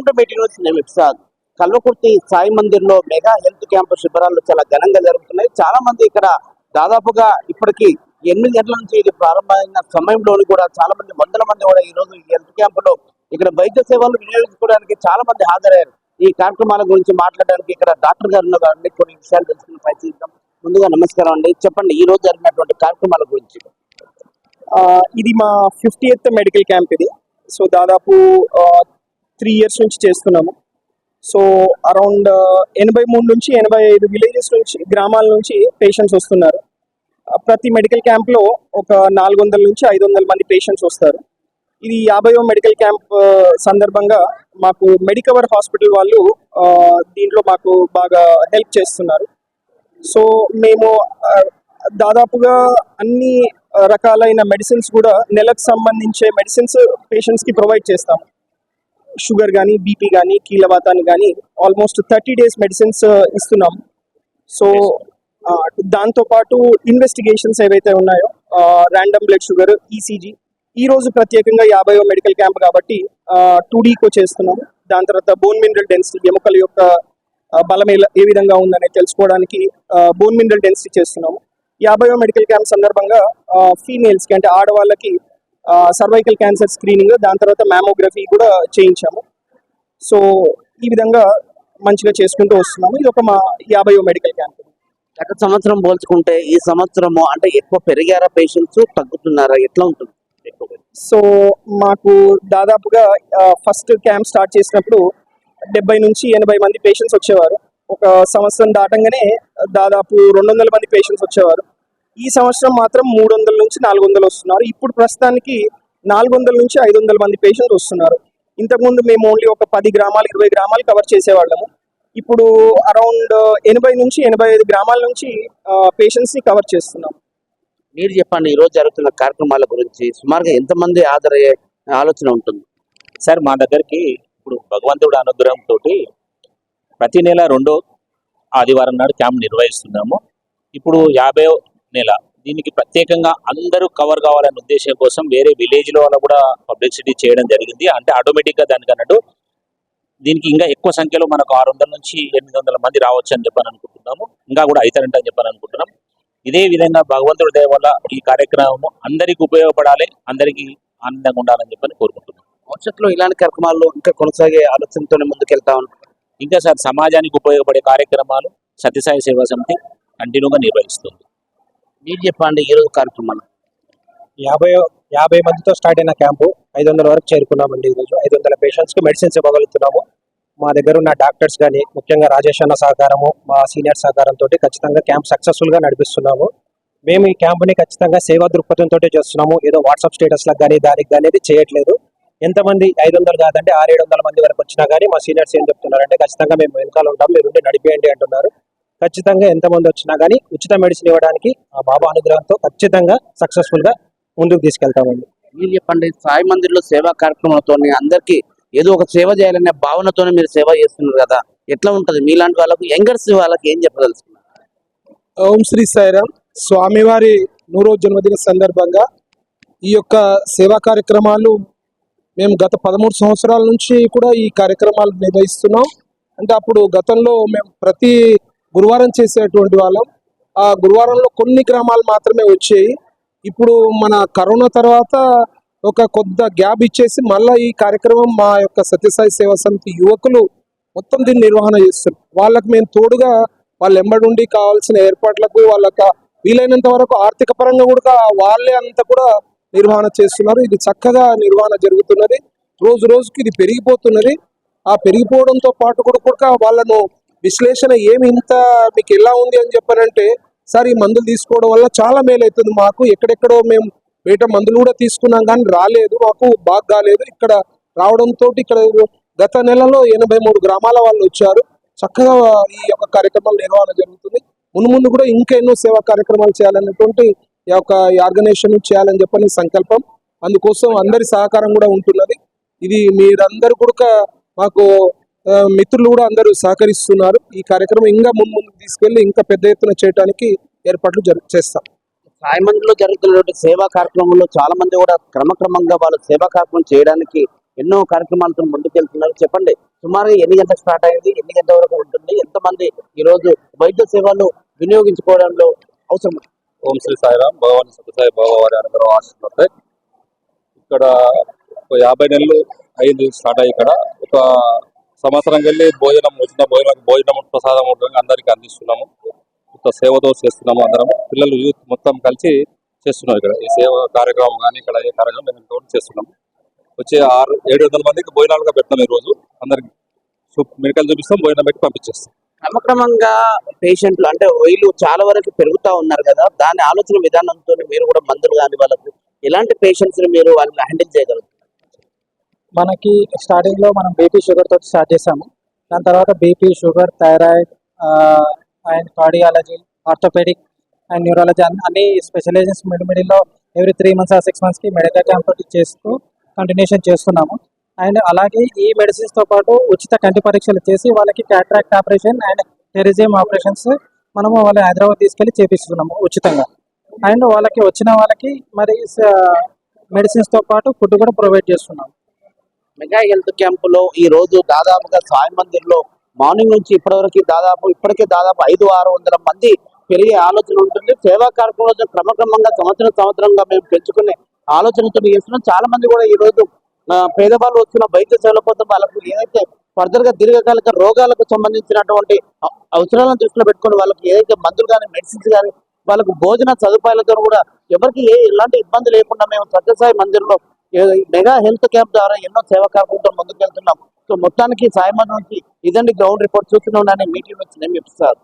Welcome to meeting news. నేను ఇప్సాద్. కల్వకుర్తి సాయి మందిర్ లో mega health camp శిబిరాలు చాలా ఘనంగా జరుగుతున్నాయి. చాలా మంది ఇక్కడ దాదాపుగా ఇప్పటికి 8 గంటల నుంచి ఇది ప్రారంభమైన సమయంలోని కూడా చాలా మంది వందల మంది కూడా ఈ రోజు ఈ హెల్త్ క్యాంప్ లో ఇక్కడ వైద్య సేవలు వినియోగించుకోవడానికి చాలా మంది హాజరయ్యారు. ఈ కార్యక్రమాల గురించి మాట్లాడడానికి ఇక్కడ డాక్టర్ గారు ఉన్నారు. కొన్ని విషయాలు తెలుసుకుని ప్రయత్నిద్దాం. ముందుగా నమస్కారం అండి, చెప్పండి ఈ రోజు జరిగినటువంటి కార్యక్రమాల గురించి. ఇది మా 50th మెడికల్ క్యాంప్. ఇది సో దాదాపు 3 years నుంచి చేస్తున్నాము. సో అరౌండ్ 83 నుంచి 85 విలేజెస్ నుంచి, గ్రామాల నుంచి పేషెంట్స్ వస్తున్నారు. ప్రతి మెడికల్ క్యాంప్లో ఒక 400 నుంచి 500 మంది పేషెంట్స్ వస్తారు. ఇది 50వ మెడికల్ క్యాంప్ సందర్భంగా మాకు మెడికవర్ హాస్పిటల్ వాళ్ళు దీంట్లో మాకు బాగా హెల్ప్ చేస్తున్నారు. సో మేము దాదాపుగా అన్ని రకాలైన మెడిసిన్స్ కూడా నెలకు సంబంధించే మెడిసిన్స్ పేషెంట్స్కి ప్రొవైడ్ చేస్తాము. షుగర్ కానీ, బీపీ కానీ, కీళ్ళవాతాన్ని కానీ ఆల్మోస్ట్ 30 days మెడిసిన్స్ ఇస్తున్నాం. సో దాంతోపాటు ఇన్వెస్టిగేషన్స్ ఏవైతే ఉన్నాయో, ర్యాండమ్ బ్లడ్ షుగర్, ఈసీజీ, ఈ రోజు ప్రత్యేకంగా 50వ మెడికల్ క్యాంప్ కాబట్టి 2Dకో చేస్తున్నాము. దాని తర్వాత బోన్ మినరల్ డెన్సిటీ, ఎముకల యొక్క బలం ఏ విధంగా ఉందనే తెలుసుకోవడానికి బోన్ మినరల్ డెన్సిటీ చేస్తున్నాము. 50వ మెడికల్ క్యాంప్ సందర్భంగా ఫీమేల్స్కి అంటే ఆడవాళ్ళకి సర్వైకల్ క్యాన్సర్ స్క్రీనింగ్, దాని తర్వాత మ్యామోగ్రఫీ కూడా చేయించాము. సో ఈ విధంగా మంచిగా చేసుకుంటూ వస్తున్నాము. ఇది ఒక మా 50వ మెడికల్ క్యాంప్. గత సంవత్సరం పోల్చుకుంటే ఈ సంవత్సరము అంటే ఎక్కువ పెరిగారా పేషెంట్స్, తగ్గుతున్నారా, ఎట్లా ఉంటుంది? సో మాకు దాదాపుగా ఫస్ట్ క్యాంప్ స్టార్ట్ చేసినప్పుడు 70 నుంచి 80 మంది పేషెంట్స్ వచ్చేవారు. ఒక సంవత్సరం దాటంగానే దాదాపు 200 మంది పేషెంట్స్ వచ్చేవారు. ఈ సంవత్సరం మాత్రం 300 నుంచి 400 వస్తున్నారు. ఇప్పుడు ప్రస్తుతానికి 400 నుంచి 500 మంది పేషెంట్స్ వస్తున్నారు. ఇంతకుముందు మేము ఓన్లీ ఒక 10 గ్రామాలు 20 గ్రామాలు కవర్ చేసేవాళ్ళము. ఇప్పుడు అరౌండ్ 80 నుంచి 85 గ్రామాల నుంచి పేషెంట్స్ని కవర్ చేస్తున్నాం. మీరు చెప్పండి, ఈ రోజు జరుగుతున్న కార్యక్రమాల గురించి సుమారుగా ఎంతమంది హాజరయ్యే ఆలోచన ఉంటుంది? సార్, మా దగ్గరికి ఇప్పుడు భగవంతుడి అనుగ్రహంతో ప్రతి నెల 2వ ఆదివారం నాడు క్యాంప్ నిర్వహిస్తున్నాము. ఇప్పుడు 50వ నెల. దీనికి ప్రత్యేకంగా అందరూ కవర్ కావాలనే ఉద్దేశం కోసం వేరే విలేజ్లో కూడా పబ్లిసిటీ చేయడం జరిగింది. అంటే ఆటోమేటిక్గా దానికి అన్నట్టు దీనికి ఇంకా ఎక్కువ సంఖ్యలో మనకు 600 నుంచి 800 మంది రావచ్చు అని చెప్పని అనుకుంటున్నాము. ఇంకా కూడా అవుతారంట అని చెప్పని అనుకుంటున్నాం. ఇదే విధంగా భగవంతుడి దయ వల్ల ఈ కార్యక్రమం అందరికీ ఉపయోగపడాలి, అందరికీ ఆనందంగా ఉండాలని చెప్పని కోరుకుంటున్నాం. భవిష్యత్తులో ఇలాంటి కార్యక్రమాల్లో ఇంకా కొనసాగే ఆలోచనతోనే ముందుకెళ్తా ఉన్నాం. ఇంకా సార్, సమాజానికి ఉపయోగపడే కార్యక్రమాలు సత్యసాయి సేవా సమితి కంటిన్యూగా నిర్వహిస్తుంది. మీరు చెప్పండి ఈ రోజు కార్యక్రమాలు. 50 మందితో స్టార్ట్ అయిన క్యాంపు 500 వరకు చేరుకున్నామండి. ఈరోజు 500 పేషెంట్స్కి మెడిసిన్స్ ఇవ్వగలుగుతున్నాము. మా దగ్గర ఉన్న డాక్టర్స్ కానీ, ముఖ్యంగా రాజేష్ అన్న సహకారము, మా సీనియర్ సహకారంతో ఖచ్చితంగా క్యాంప్ సక్సెస్ఫుల్గా నడిపిస్తున్నాము. మేము ఈ క్యాంపుని ఖచ్చితంగా సేవా దృక్పథంతో చేస్తున్నాము. ఏదో వాట్సాప్ స్టేటస్లకు కానీ దానికి కానీ ఇది చేయట్లేదు. ఎంతమంది 500 కాదంటే 600-700 మంది వరకు వచ్చినా కానీ మా సీనియర్స్ ఏం చెప్తున్నారంటే ఖచ్చితంగా మేము వెనకాల ఉంటాం, మీరు ఉండి నడిపేయండి అంటున్నారు. ఖచ్చితంగా ఎంతమంది వచ్చినా కానీ ఉచిత మెడిసిన్ ఇవ్వడానికి ఆ బాబా అనుగ్రహంతో ఖచ్చితంగా సక్సెస్ఫుల్గా ముందుకు తీసుకెళ్తామండి. మీరు చెప్పండి, సాయి మందిర్లో సేవా కార్యక్రమాలతో అందరికీ ఏదో ఒక సేవ చేయాలనే భావనతోనే మీరు సేవ చేస్తున్నారు కదా, ఎట్లా ఉంటుంది? మీలాంటి వాళ్ళకు, యంగర్స్ వాళ్ళకి ఏం చెప్పదలుచుకున్నారు? ఓం శ్రీ సాయిరామ్. స్వామివారి 100వ జన్మదిన సందర్భంగా ఈ యొక్క సేవా కార్యక్రమాలు మేము గత 13 సంవత్సరాల నుంచి కూడా ఈ కార్యక్రమాలు నిర్వహిస్తున్నాం. అంటే అప్పుడు గతంలో మేము ప్రతి గురువారం చేసేటువంటి వాళ్ళం. ఆ గురువారంలో కొన్ని గ్రామాలు మాత్రమే వచ్చాయి. ఇప్పుడు మన కరోనా తర్వాత ఒక కొద్ది గ్యాప్ ఇచ్చేసి మళ్ళీ ఈ కార్యక్రమం మా యొక్క సత్యసాయి సేవా సమితి యువకులు మొత్తం దీన్ని నిర్వహణ చేస్తున్నారు. వాళ్ళకి మేము తోడుగా వాళ్ళ ఎంబడి కావాల్సిన ఏర్పాట్లకు వాళ్ళకి వీలైనంత వరకు ఆర్థిక పరంగా కూడా వాళ్ళే అంతా కూడా నిర్వహణ చేస్తున్నారు. ఇది చక్కగా నిర్వహణ జరుగుతున్నది. రోజు రోజుకి ఇది పెరిగిపోతున్నది. ఆ పెరిగిపోవడంతో పాటు కూడా వాళ్ళను విశ్లేషణ ఏమి ఇంత మీకు ఎలా ఉంది అని చెప్పానంటే, సార్ ఈ మందులు తీసుకోవడం వల్ల చాలా మేలు అవుతుంది మాకు. ఎక్కడెక్కడో మేము బయట మందులు కూడా తీసుకున్నాం కానీ రాలేదు, మాకు బాగా కాలేదు. ఇక్కడ రావడంతో ఇక్కడ గత నెలలో 83 గ్రామాల వాళ్ళు వచ్చారు. చక్కగా ఈ యొక్క కార్యక్రమాల నిర్వహణ జరుగుతుంది. ముందు కూడా ఇంకా ఎన్నో సేవా కార్యక్రమాలు చేయాలనేటువంటి ఈ యొక్క ఆర్గనైజేషన్ చేయాలని చెప్పని సంకల్పం. అందుకోసం అందరి సహకారం కూడా ఉంటున్నది. ఇది మీరందరూ కూడా మాకు మిత్రులు కూడా అందరూ సహకరిస్తున్నారు. ఈ కార్యక్రమం ఇంకా ముందుకు తీసుకెళ్లి ఇంకా పెద్ద ఎత్తున చేయడానికి ఏర్పాట్లు చేస్తాం. సాయి మందిర్లో జరుగుతున్నటువంటి సేవా కార్యక్రమంలో చాలా మంది కూడా క్రమక్రమంగా వాళ్ళు సేవా కార్యక్రమం చేయడానికి ఎన్నో కార్యక్రమాలతో ముందుకెళ్తున్నారు. చెప్పండి, సుమారుగా ఎన్ని గంటలకు స్టార్ట్ అయింది, ఎన్ని గంటల వరకు ఉంటుంది, ఎంతమంది ఈ రోజు వైద్య సేవలు వినియోగించుకోవడంలో అవసరం? ఓం శ్రీ సాయిరామ్. భగవాన్ సత్యసాయి బాబా వారి అనుగ్రహం ఆశిస్తుంది. ఇక్కడ ఒక 50 నెలలు అయింది స్టార్ట్ అయ్యి. ఇక్కడ ఒక సంవత్సరం వెళ్ళి భోజనం ప్రసాదం ఉంటుంది, అందరికీ అందిస్తున్నాము. ఇంత సేవతో చేస్తున్నాము. అందరం పిల్లలు యూత్ మొత్తం కలిసి చేస్తున్నాం. ఇక్కడ ఈ సేవ కార్యక్రమం కానీ ఇక్కడ ఏ కార్యక్రమం మేము ఇంతవరకు చేస్తున్నాము. వచ్చే 700 మందికి భోజనాలుగా పెడతాం. ఈరోజు అందరికి మెడికల్ చూపిస్తాం, భోజనం పెట్టి పంపించేస్తాం. క్రమక్రమంగా పేషెంట్లు అంటే వీళ్ళు చాలా వరకు పెరుగుతా ఉన్నారు కదా, దాని ఆలోచన విధానంతో మీరు కూడా మందులు కానీ వాళ్ళకు ఎలాంటి పేషెంట్స్ ని మీరు వాళ్ళని హ్యాండిల్ చేయగలరు? మనకి స్టార్టింగ్ లో మనం బీపీ షుగర్ తోటి స్టార్ట్ చేసాము. దాని తర్వాత BP sugar thyroid and cardiology orthopedic and neurology అన్ని స్పెషలైజేషన్స్ మిడిల్లో every 3 months or 6 months medical camp తోటి చేస్తూ కంటిన్యూషన్ చేస్తున్నాము. అండ్ అలాగే ఈ మెడిసిన్స్ తో పాటు ఉచిత కంటి పరీక్షలు చేసి వాళ్ళకి cataract operation and pterygium operations మనము వాళ్ళ హైదరాబాద్ తీసుకెళ్లి చేపిస్తున్నాము ఉచితంగా. అండ్ వాళ్ళకి వచ్చిన వాళ్ళకి మరి మెడిసిన్స్ తో పాటు ఫుడ్ కూడా ప్రొవైడ్ చేస్తున్నాము. మెగా హెల్త్ క్యాంపులో ఈ రోజు దాదాపుగా సాయి మందిర్లో మార్నింగ్ నుంచి ఇప్పటివరకు ఇప్పటికే దాదాపు 500-600 మంది పెరిగే ఆలోచన ఉంటుంది. సేవా కార్యక్రమంలో క్రమక్రమంగా సంవత్సరంగా మేము పెంచుకునే ఆలోచనతో చేస్తున్నాం. చాలా మంది కూడా ఈ రోజు పేదవాళ్ళు వచ్చిన వైద్య సేవల కోసం వాళ్ళకు ఏదైతే ఫర్దర్ గా దీర్ఘకాలిక రోగాలకు సంబంధించినటువంటి అవసరాలను దృష్టిలో పెట్టుకుని వాళ్ళకి ఏదైతే మందులు కానీ మెడిసిన్స్ కానీ వాళ్ళకు భోజన సదుపాయాలతో కూడా ఎవరికి ఎలాంటి ఇబ్బంది లేకుండా మేము సత్యసాయి మందిర్లో మెగా హెల్త్ క్యాంప్ ద్వారా ఎన్నో సేవా కార్యక్రమాలతో ముందుకు వెళ్తున్నాం. సో మొత్తానికి సాయి మందిర్ నుంచి ఇదండి గ్రౌండ్ రిపోర్ట్. చూస్తూనే ఉన్నాను మీటింగ్ వచ్చి నేను చెప్తాను.